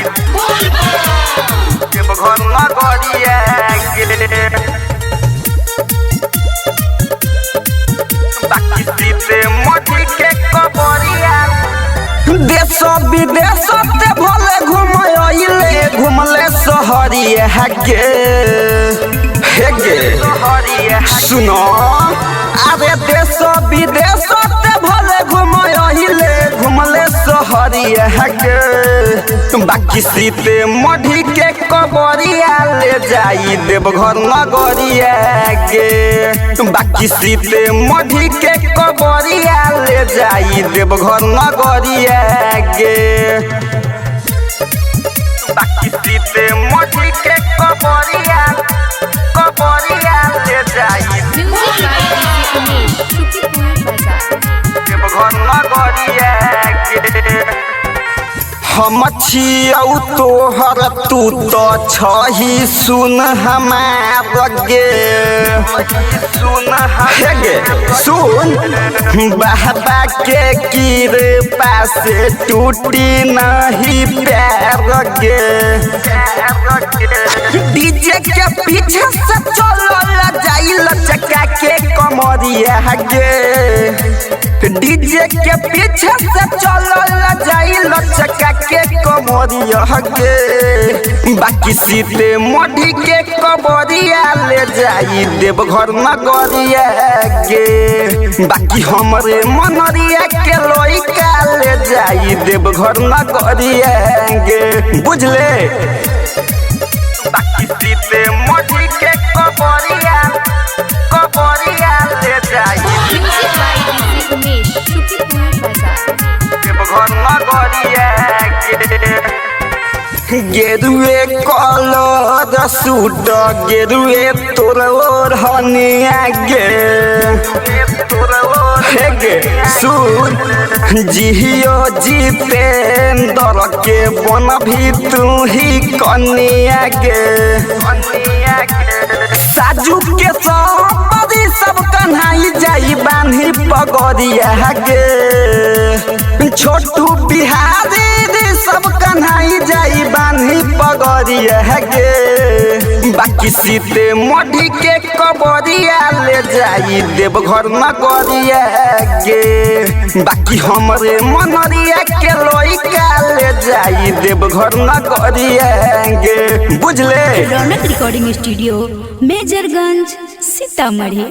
जाई देवघर नगरिया गे बाकी सीते मोटी के कबरिया देश विदेश ते भले घुमले घुमले सहरिया गे सुनो अरे देश विदेश ते भले घुमले घुमले सहरिया गे बाकी सीते मढ़ी के कबरिया ले जाई देवघर नगरिया गे बाकी सीते मढ़ी के कबरिया ले जाई देवघर नगरिया गे बाकी सीते मढ़ी के कबरिया ले जाई देवघर नगरिया गे हम छियौ तोहर तू तो छही सुन हमार गे सुन बाबा के कृपा से टूटी नहीं प्यार गे डीजे के पीछे से चलल जाई लचका के कमरिया गे डीजे के पीछे से चलल जाई लचका के कमरिया गे बाकी सीते मढ़ी के कबरिया ले जाई देवघर नगरिया गे बाकी हमरे मनरिया के लइका ले जाई देवघर नगरिया गे बुझले बाकी सीते मढ़ी के कबरिया ले जाई देवघर नगरिया गेरुए कलर सूट गेरुए तोर ओढ़निया गे सुन जियो जितेंद्र के बन भी तू ही कनिया गे साजू के सब कन्हाई जाई बान्ही पगड़िया गे छोटू बिहारी सब कन्हाई जाई बान्ही पगड़िया गे बाकी सीते मढ़ी के कबरिया ले जाई देवघर नगरिया गे बाकी हमरे मनरिया के लइका ले जाई देवघर नगरिया गे बुझले रौनक रिकॉर्डिंग स्टूडियो मेजरगंज सीतामढ़ी।